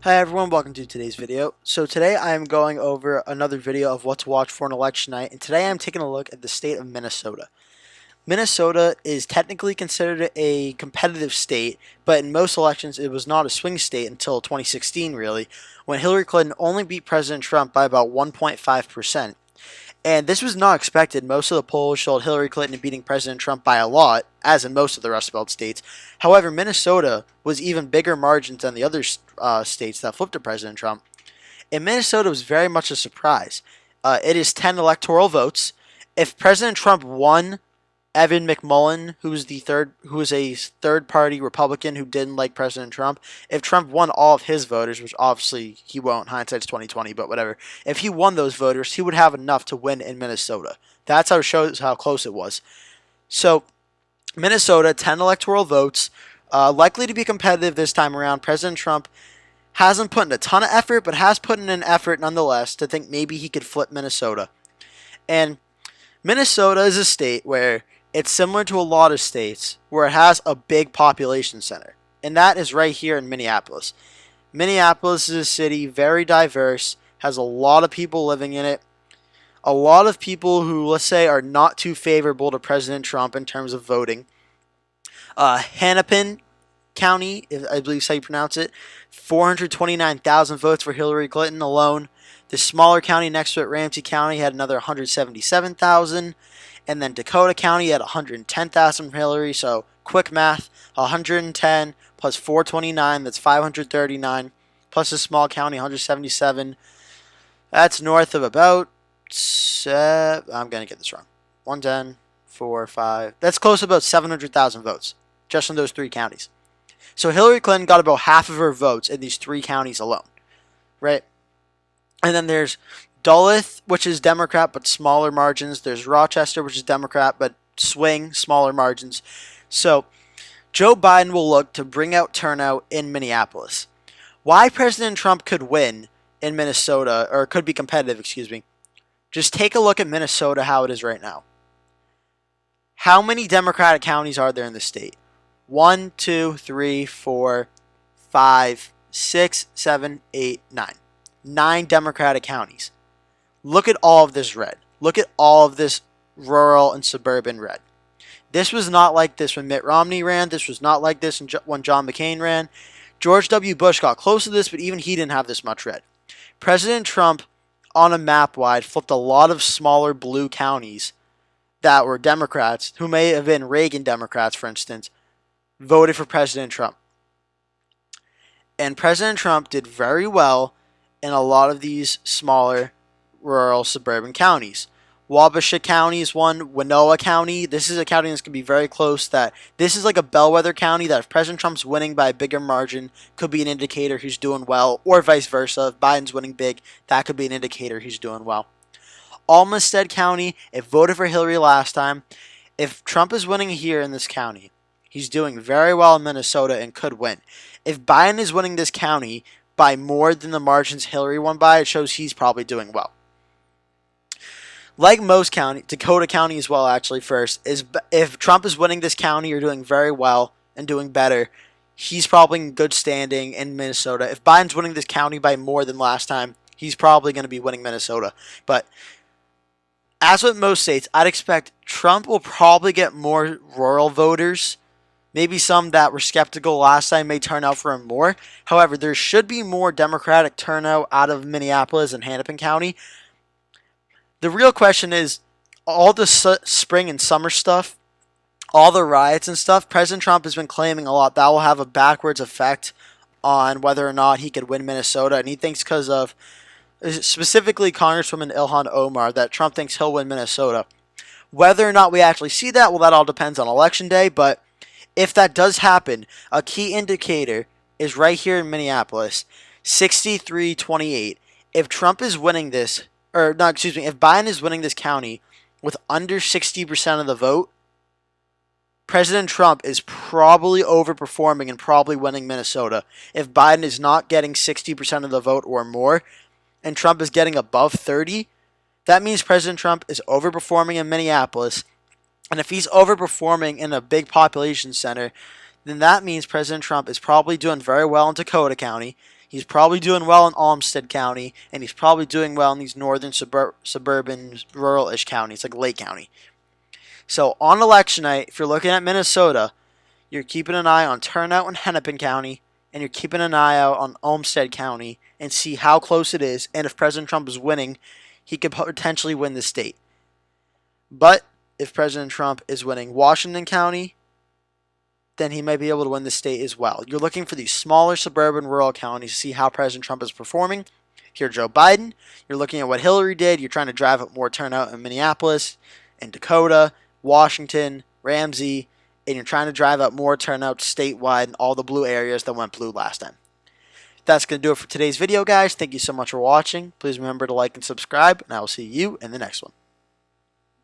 Hi everyone, welcome to today's video. So today I am going over another video of what to watch for an election night, and today I'm taking a look at the state of Minnesota. Minnesota is technically considered a competitive state, but in most elections it was not a swing state until 2016 really, when Hillary Clinton only beat President Trump by about 1.5%. And this was not expected. Most of the polls showed Hillary Clinton beating President Trump by a lot, as in most of the Rust Belt states. However, Minnesota was even bigger margins than the other states that flipped to President Trump. And Minnesota was very much a surprise. It is 10 electoral votes. If President Trump won, Evan McMullin, who was a third-party Republican who didn't like President Trump, if Trump won all of his voters, which obviously he won't, hindsight's 2020, but whatever. If he won those voters, he would have enough to win in Minnesota. That's how it shows how close it was. So Minnesota, 10 electoral votes, likely to be competitive this time around. President Trump hasn't put in a ton of effort, but has put in an effort nonetheless to think maybe he could flip Minnesota. And Minnesota is a state where it's similar to a lot of states where it has a big population center, and that is right here in Minneapolis. Minneapolis is a city, very diverse, has a lot of people living in it, a lot of people who, let's say, are not too favorable to President Trump in terms of voting. Hennepin County, I believe is how you pronounce it, 429,000 votes for Hillary Clinton alone. The smaller county next to it, Ramsey County, had another 177,000. And then Dakota County had 110,000 for Hillary. So quick math, 110 plus 429, that's 539. Plus a small county, 177. That's north of about, I'm going to get this wrong. 110, 4, 5. That's close to about 700,000 votes just in those three counties. So Hillary Clinton got about half of her votes in these three counties alone, right? And then there's Duluth, which is Democrat but smaller margins. There's Rochester, which is Democrat but swing, smaller margins. So Joe Biden will look to bring out turnout in Minneapolis. Why President Trump could win in Minnesota, or could be competitive, excuse me. Just take a look at Minnesota, how it is right now. How many Democratic counties are there in the state? 1, 2, 3, 4, 5, 6, 7, 8, 9. 9 Democratic counties. Look at all of this red. Look at all of this rural and suburban red. This was not like this when Mitt Romney ran. This was not like this when John McCain ran. George W. Bush got close to this, but even he didn't have this much red. President Trump, on a map wide, flipped a lot of smaller blue counties that were Democrats, who may have been Reagan Democrats, for instance, voted for President Trump. And President Trump did very well in a lot of these smaller rural suburban counties. Wabasha County is one. Winona County. This is a county that's going to be very close. This is like a bellwether county that if President Trump's winning by a bigger margin, could be an indicator he's doing well, or vice versa. If Biden's winning big, that could be an indicator he's doing well. Olmsted County, it voted for Hillary last time. If Trump is winning here in this county, he's doing very well in Minnesota and could win. If Biden is winning this county by more than the margins Hillary won by, it shows he's probably doing well. Like most counties, Dakota County as well, actually, first, is if Trump is winning this county or doing very well and doing better, he's probably in good standing in Minnesota. If Biden's winning this county by more than last time, he's probably going to be winning Minnesota. But as with most states, I'd expect Trump will probably get more rural voters. Maybe some that were skeptical last time may turn out for him more. However, there should be more Democratic turnout out of Minneapolis and Hennepin County. The real question is, all the spring and summer stuff, all the riots and stuff, President Trump has been claiming a lot that will have a backwards effect on whether or not he could win Minnesota. And he thinks because of, specifically Congresswoman Ilhan Omar, that Trump thinks he'll win Minnesota. Whether or not we actually see that, well, that all depends on Election Day. But if that does happen, a key indicator is right here in Minneapolis, 63-28. If Trump is winning this, or no, excuse me, if Biden is winning this county with under 60% of the vote, President Trump is probably overperforming and probably winning Minnesota. If Biden is not getting 60% of the vote or more, and Trump is getting above 30, that means President Trump is overperforming in Minneapolis. And if he's overperforming in a big population center, then that means President Trump is probably doing very well in Dakota County. He's probably doing well in Olmsted County, and he's probably doing well in these northern suburban, rural-ish counties like Lake County. So on election night, if you're looking at Minnesota, you're keeping an eye on turnout in Hennepin County, and you're keeping an eye out on Olmsted County and see how close it is, and if President Trump is winning, he could potentially win the state. But if President Trump is winning Washington County, then he might be able to win the state as well. You're looking for these smaller suburban rural counties to see how President Trump is performing. If you're Joe Biden, you're looking at what Hillary did. You're trying to drive up more turnout in Minneapolis, in Dakota, Washington, Ramsey, and you're trying to drive up more turnout statewide in all the blue areas that went blue last time. That's going to do it for today's video, guys. Thank you so much for watching. Please remember to like and subscribe, and I will see you in the next one.